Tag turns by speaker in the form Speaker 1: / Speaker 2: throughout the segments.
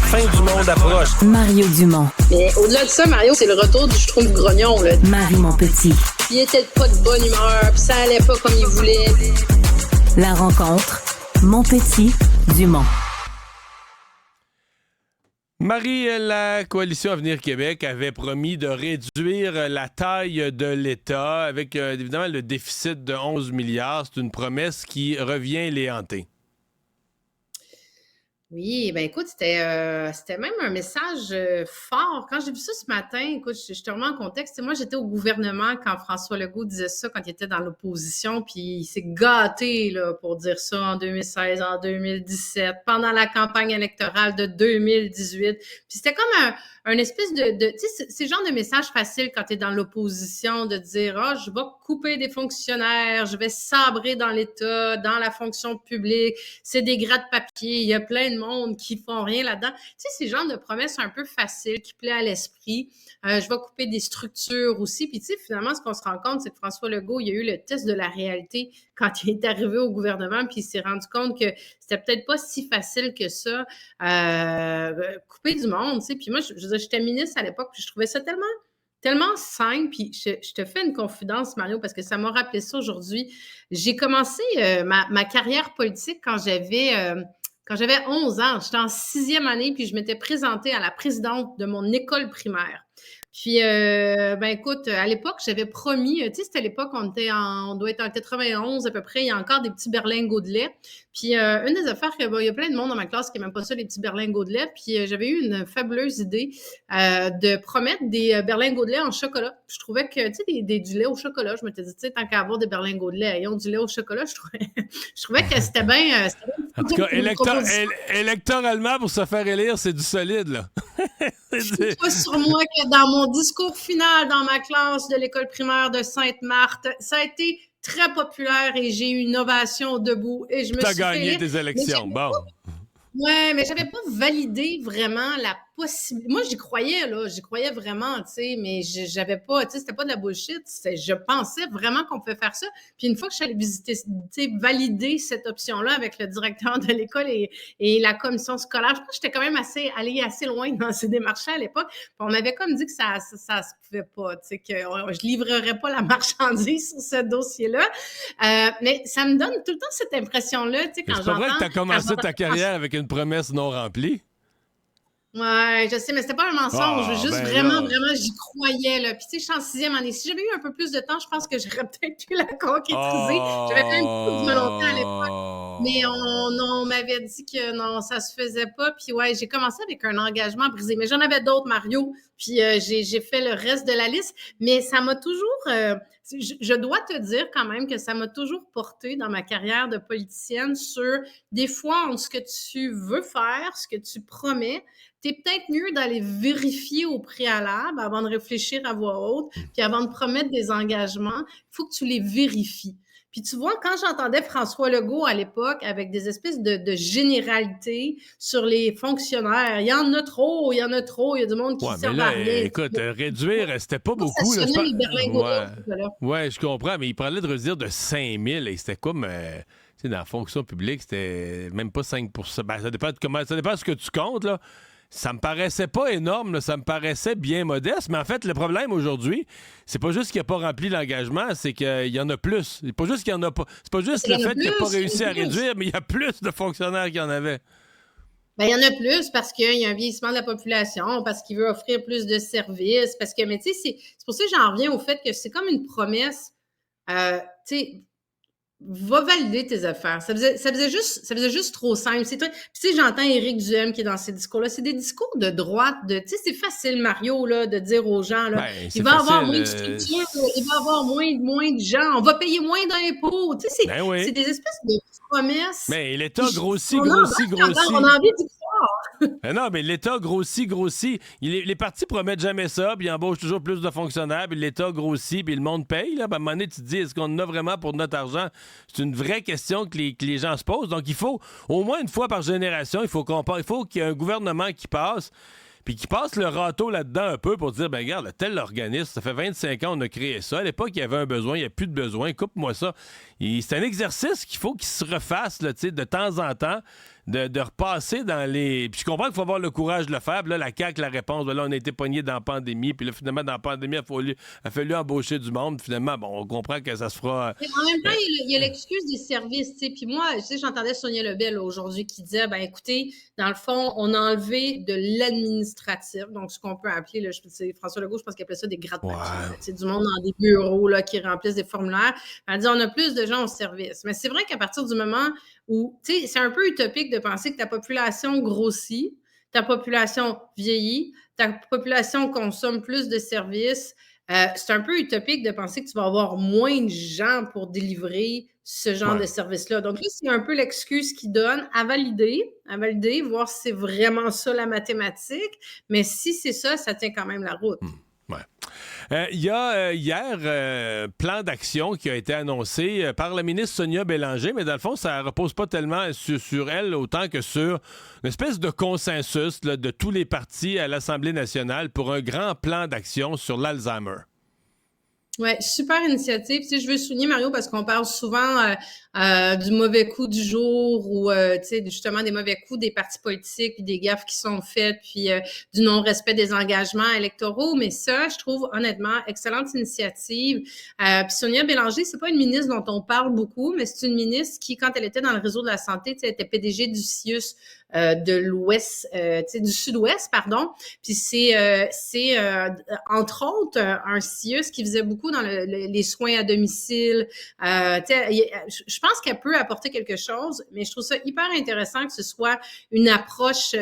Speaker 1: fin du monde approche.
Speaker 2: Mario Dumont.
Speaker 3: Mais au-delà de ça, Mario, c'est le retour du Schtroumpf grognon, là.
Speaker 2: Marie Montpetit.
Speaker 3: Il était pas de bonne humeur, puis ça allait pas comme il voulait.
Speaker 2: La rencontre, Montpetit-Dumont.
Speaker 4: Marie, la Coalition Avenir Québec avait promis de réduire la taille de l'État avec, évidemment, le déficit de 11 milliards. C'est une promesse qui revient les hanter.
Speaker 5: Oui, ben écoute, c'était même un message fort. Quand j'ai vu ça ce matin, écoute, je te remets en contexte. Moi, j'étais au gouvernement quand François Legault disait ça, quand il était dans l'opposition, puis il s'est gâté là, pour dire ça en 2016, en 2017, pendant la campagne électorale de 2018. Puis c'était comme un espèce de tu sais, c'est le genre de message facile quand tu es dans l'opposition, de dire « Ah, je vais couper des fonctionnaires, je vais sabrer dans l'État, dans la fonction publique, c'est des gratte-papier, il y a plein de monde qui font rien là-dedans. » Tu sais, c'est le genre de promesses un peu faciles qui plaît à l'esprit. Je vais couper des structures aussi. Puis tu sais, finalement, ce qu'on se rend compte, c'est que François Legault, il a eu le test de la réalité quand il est arrivé au gouvernement, puis il s'est rendu compte que c'était peut-être pas si facile que ça, couper du monde, tu sais. Puis moi, j'étais ministre à l'époque, puis je trouvais ça tellement simple. Puis je te fais une confidence, Mario, parce que ça m'a rappelé ça aujourd'hui. J'ai commencé ma carrière politique quand j'avais 11 ans. J'étais en 6e année, puis je m'étais présentée à la présidente de mon école primaire. Puis, ben écoute, à l'époque, j'avais promis, tu sais, c'était à l'époque, on doit être en 91 à peu près, il y a encore des petits berlingots de lait. Puis, une des affaires, il y a plein de monde dans ma classe qui n'aime pas ça, les petits berlingots de lait. Puis, j'avais eu une fabuleuse idée de promettre des berlingots de lait en chocolat. Je trouvais que, tu sais, du lait au chocolat, je m'étais dit, tu sais, tant qu'à avoir des berlingots de lait, ayons du lait au chocolat, je trouvais que c'était bien...
Speaker 4: en tout cas, électoralement, pour se faire élire, c'est du solide, là.
Speaker 5: C'est pas sur moi que dans mon discours final dans ma classe de l'école primaire de Sainte-Marthe, ça a été très populaire et j'ai eu une ovation debout et je me suis
Speaker 4: gagné des élections, bon.
Speaker 5: Ouais, mais j'avais pas validé vraiment la possibilité. Moi, j'y croyais vraiment, tu sais, mais j'avais pas, tu sais, c'était pas de la bullshit. Je pensais vraiment qu'on pouvait faire ça. Puis une fois que je suis allée visiter, tu sais, valider cette option-là avec le directeur de l'école et la commission scolaire, je pense que j'étais quand même allée assez loin dans ces démarches à l'époque. Puis on m'avait comme dit que ça se pouvait pas, tu sais, que je livrerais pas la marchandise sur ce dossier-là. Mais ça me donne tout le temps cette impression-là, tu sais, quand j'entends...
Speaker 4: C'est pas vrai que t'as commencé ta carrière avec une promesse non remplie?
Speaker 5: Ouais, je sais, mais c'était pas un mensonge. Vraiment, j'y croyais, là. Puis, tu sais, je suis en 6e année. Si j'avais eu un peu plus de temps, je pense que j'aurais peut-être pu la concrétiser. J'avais quand même beaucoup de volonté à l'époque. Mais on m'avait dit que non, ça se faisait pas. Puis, ouais, j'ai commencé avec un engagement brisé. Mais j'en avais d'autres, Mario. Puis, j'ai fait le reste de la liste. Mais ça m'a toujours... je dois te dire quand même que ça m'a toujours porté dans ma carrière de politicienne sur des fois entre ce que tu veux faire, ce que tu promets. T'es peut-être mieux d'aller vérifier au préalable avant de réfléchir à voix haute, puis avant de promettre des engagements, il faut que tu les vérifies. Puis tu vois, quand j'entendais François Legault à l'époque avec des espèces de généralités sur les fonctionnaires, il y en a trop, il y a du monde qui s'en va rien.
Speaker 4: Écoute, réduire, c'était pas beaucoup. Là, ouais, je comprends, mais il parlait de réduire de 5 000 et c'était comme... tu sais, dans la fonction publique, c'était même pas 5 %. Ben, ça dépend de ce que tu comptes, là. Ça me paraissait pas énorme, là, ça me paraissait bien modeste, mais en fait, le problème aujourd'hui, c'est pas juste qu'il n'a pas rempli l'engagement, c'est qu'il y en a plus. C'est pas juste qu'il y en a pas. C'est pas juste le fait qu'il n'a pas réussi à réduire, mais il y a plus de fonctionnaires qu'il y en avait.
Speaker 5: Ben, il y en a plus parce qu'il y a un vieillissement de la population, parce qu'il veut offrir plus de services, parce que, mais tu sais, c'est pour ça que j'en reviens au fait que c'est comme une promesse, tu sais, va valider tes affaires. Ça faisait juste trop simple. C'est toi. Puis tu sais, j'entends Éric Duhem qui est dans ces discours-là. C'est des discours de droite. Tu sais, c'est facile, Mario, là, de dire aux gens, là, il va y avoir moins de structure, il va y avoir moins de gens, on va payer moins d'impôts. Tu sais, c'est des espèces de promesses.
Speaker 4: Mais l'État grossit.
Speaker 5: On a envie d'y croire.
Speaker 4: Mais non, mais l'État grossit. Les partis promettent jamais ça, puis ils embauchent toujours plus de fonctionnaires, puis l'État grossit, puis le monde paye. Là. À un moment donné, tu te dis, est-ce qu'on en a vraiment pour notre argent? C'est une vraie question que les gens se posent. Donc, il faut, au moins une fois par génération, il faut qu'il y ait un gouvernement qui passe, puis qui passe le râteau là-dedans un peu pour dire, ben regarde, tel organisme, ça fait 25 ans qu'on a créé ça. À l'époque, il y avait un besoin, il n'y a plus de besoin. Coupe-moi ça. C'est un exercice qu'il faut qu'il se refasse là, de temps en temps, de repasser dans les... Puis je comprends qu'il faut avoir le courage de le faire. Puis là, la CAQ, la réponse, là, on a été pognés dans la pandémie. Puis là, finalement, dans la pandémie, il a fallu embaucher du monde. Finalement, bon, on comprend que ça se fera...
Speaker 5: En même temps, il y a l'excuse des services. Tu sais. Puis moi, j'entendais Sonia Lebel aujourd'hui qui disait, écoutez, dans le fond, on a enlevé de l'administratif. Donc, ce qu'on peut appeler, là, François Legault, je pense qu'il appelait ça des gratte-papiers. Du monde dans des bureaux là, qui remplissent des formulaires. Elle dit, on a plus de gens au service. Mais c'est vrai qu'à partir du moment où, tu sais, c'est un peu utopique de penser que ta population grossit, ta population vieillit, ta population consomme plus de services. C'est un peu utopique de penser que tu vas avoir moins de gens pour délivrer ce genre de service-là. Donc là, c'est un peu l'excuse qu'ils donnent à valider, voir si c'est vraiment ça la mathématique. Mais si c'est ça, ça tient quand même la route.
Speaker 4: Il y a hier plan d'action qui a été annoncé par la ministre Sonia Bélanger, mais dans le fond, ça ne repose pas tellement sur elle autant que sur une espèce de consensus là, de tous les partis à l'Assemblée nationale pour un grand plan d'action sur l'Alzheimer.
Speaker 5: Oui, super initiative. Tu sais, je veux souligner, Mario, parce qu'on parle souvent du mauvais coup du jour ou, tu sais, justement des mauvais coups des partis politiques, puis des gaffes qui sont faites, puis du non-respect des engagements électoraux. Mais ça, je trouve, honnêtement, excellente initiative. Puis Sonia Bélanger, c'est pas une ministre dont on parle beaucoup, mais c'est une ministre qui, quand elle était dans le réseau de la santé, tu sais, était PDG du CIUS de l'Ouest, tu sais, du Sud-Ouest, pardon. Puis c'est entre autres un CIUS qui faisait beaucoup dans les soins à domicile. Tu sais, je pense qu'elle peut apporter quelque chose, mais je trouve ça hyper intéressant que ce soit une approche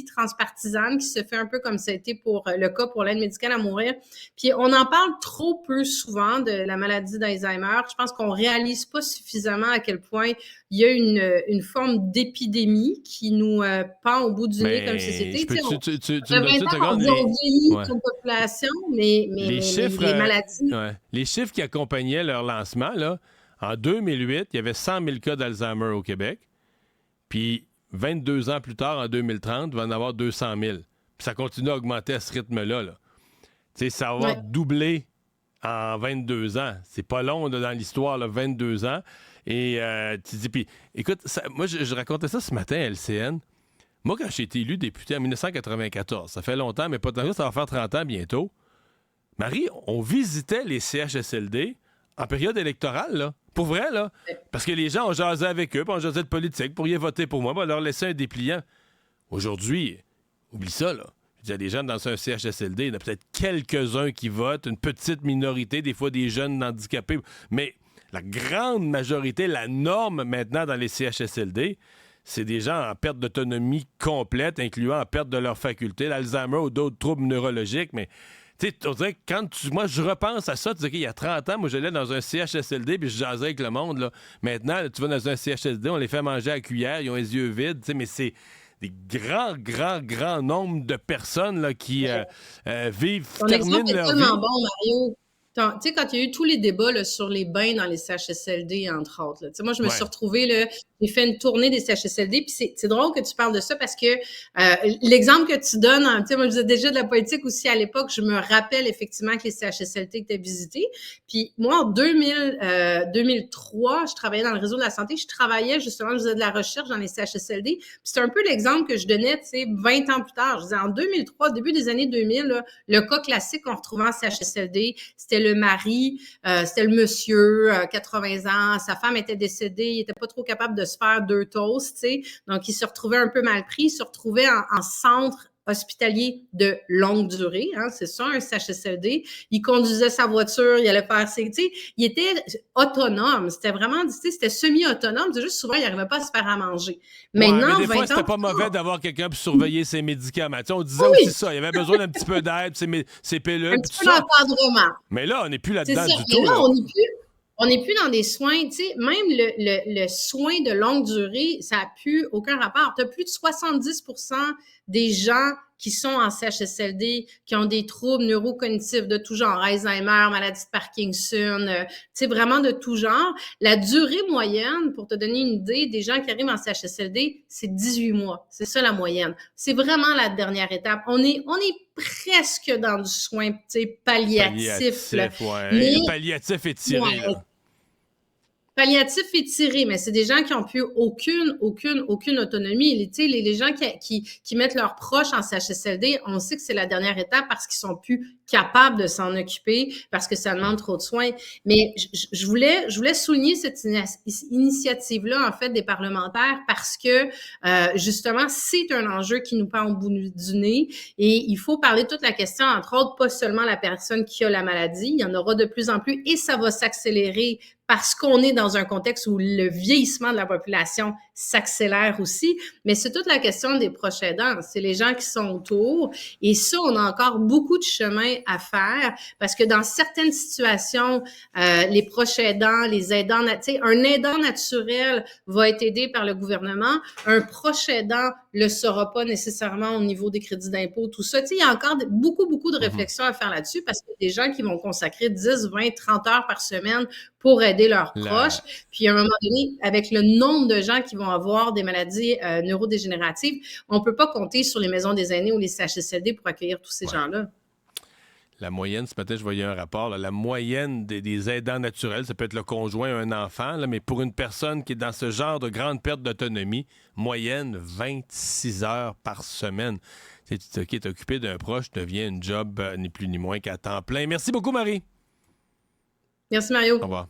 Speaker 5: transpartisane qui se fait un peu comme ça a été pour le cas pour l'aide médicale à mourir. Puis on en parle trop peu souvent de la maladie d'Alzheimer. Je pense qu'on réalise pas suffisamment à quel point il y a une forme d'épidémie qui nous pend au bout du nez comme société. On vieillit comme population, mais les maladies...
Speaker 4: Les chiffres qui accompagnaient leur lancement, là, en 2008, il y avait 100 000 cas d'Alzheimer au Québec. Puis 22 ans plus tard, en 2030, il va en avoir 200 000. Puis ça continue à augmenter à ce rythme-là. Là. Ça va doubler en 22 ans. C'est pas long là, dans l'histoire, là, 22 ans. Et tu dis, puis écoute, moi je racontais ça ce matin à LCN. Moi, quand j'ai été élu député en 1994, ça fait longtemps, mais pas tant que ça va faire 30 ans bientôt. Marie, on visitait les CHSLD en période électorale, là. Pour vrai, là. Parce que les gens, on jasait avec eux, puis on jasait de politique, pourriez voter pour moi, on leur laissait un dépliant. Aujourd'hui, oublie ça, là. Il y a des gens dans un CHSLD, il y en a peut-être quelques-uns qui votent, une petite minorité, des fois des jeunes handicapés, mais la grande majorité, la norme maintenant dans les CHSLD, c'est des gens en perte d'autonomie complète, incluant en perte de leurs facultés, l'Alzheimer ou d'autres troubles neurologiques, mais tu sais, on dirait que moi, je repense à ça, tu sais, il y a 30 ans, moi, j'allais dans un CHSLD puis je jasais avec le monde, là. Maintenant, là, tu vas dans un CHSLD, on les fait manger à la cuillère, ils ont les yeux vides, tu sais, mais c'est des grands nombres de personnes là, qui terminent leur vie.
Speaker 5: Tellement bon, Mario. Tu sais, quand il y a eu tous les débats là, sur les bains dans les CHSLD, entre autres, là, moi, je me suis retrouvée, là, j'ai fait une tournée des CHSLD, puis c'est drôle que tu parles de ça parce que l'exemple que tu donnes, tu sais, moi, je faisais déjà de la politique aussi à l'époque, je me rappelle effectivement que les CHSLD étaient visités. Puis moi, en 2003, je travaillais dans le réseau de la santé, je faisais de la recherche dans les CHSLD, puis c'est un peu l'exemple que je donnais, tu sais, 20 ans plus tard. Je disais, en 2003, début des années 2000, là, le cas classique qu'on retrouvait en CHSLD, c'était le mari, c'était le monsieur, 80 ans, sa femme était décédée, il était pas trop capable de se faire 2 toasts, tu sais, donc il se retrouvait un peu mal pris, il se retrouvait en centre hospitalier de longue durée, hein, c'est ça, un CHSLD. Il conduisait sa voiture, il allait faire ses... Tu sais, il était autonome. C'était vraiment, tu sais, c'était semi-autonome. C'est juste souvent, il n'arrivait pas à se faire à manger. Maintenant,
Speaker 4: mais des fois, c'était pas mauvais d'avoir quelqu'un pour surveiller ses médicaments. Tu sais, on disait aussi ça. Il avait besoin d'un petit peu d'aide, ses pilules.
Speaker 5: Un petit peu d'encadrement.
Speaker 4: Mais là, on n'est plus là-dedans du
Speaker 5: tout.
Speaker 4: Mais là,
Speaker 5: on n'est plus dans des soins, tu sais, même le soin de longue durée, ça n'a plus aucun rapport. Tu as plus de 70% des gens qui sont en CHSLD, qui ont des troubles neurocognitifs de tout genre, Alzheimer, maladie de Parkinson, tu sais, vraiment de tout genre. La durée moyenne, pour te donner une idée, des gens qui arrivent en CHSLD, c'est 18 mois. C'est ça la moyenne. C'est vraiment la dernière étape. On est presque dans du soin, tu sais, palliatif.
Speaker 4: Mais palliatif étiré, là.
Speaker 5: palliatif étiré, mais c'est des gens qui n'ont plus aucune autonomie. Les gens qui mettent leurs proches en CHSLD, on sait que c'est la dernière étape parce qu'ils sont plus capables de s'en occuper, parce que ça demande trop de soins. Mais je voulais souligner cette initiative-là, en fait, des parlementaires parce que, justement, c'est un enjeu qui nous pend au bout du nez et il faut parler de toute la question, entre autres, pas seulement la personne qui a la maladie, il y en aura de plus en plus et ça va s'accélérer parce qu'on est dans un contexte où le vieillissement de la population s'accélère aussi, mais c'est toute la question des proches aidants, c'est les gens qui sont autour, et ça, on a encore beaucoup de chemin à faire, parce que dans certaines situations, les proches aidants, les aidants, un aidant naturel va être aidé par le gouvernement, un proche aidant le sera pas nécessairement au niveau des crédits d'impôt, tout ça. Il y a encore beaucoup de réflexions à faire là-dessus, parce qu'il y a des gens qui vont consacrer 10, 20, 30 heures par semaine pour aider leurs proches. Puis, à un moment donné, avec le nombre de gens qui vont avoir des maladies neurodégénératives, on ne peut pas compter sur les maisons des aînés ou les CHSLD pour accueillir tous ces gens-là.
Speaker 4: La moyenne, ce matin, je voyais un rapport, là, la moyenne des aidants naturels, ça peut être le conjoint, un enfant, là, mais pour une personne qui est dans ce genre de grande perte d'autonomie, moyenne 26 heures par semaine. Tu es occupé d'un proche, devient un job ni plus ni moins qu'à temps plein. Merci beaucoup, Marie.
Speaker 5: Merci, Mario.
Speaker 4: Au revoir.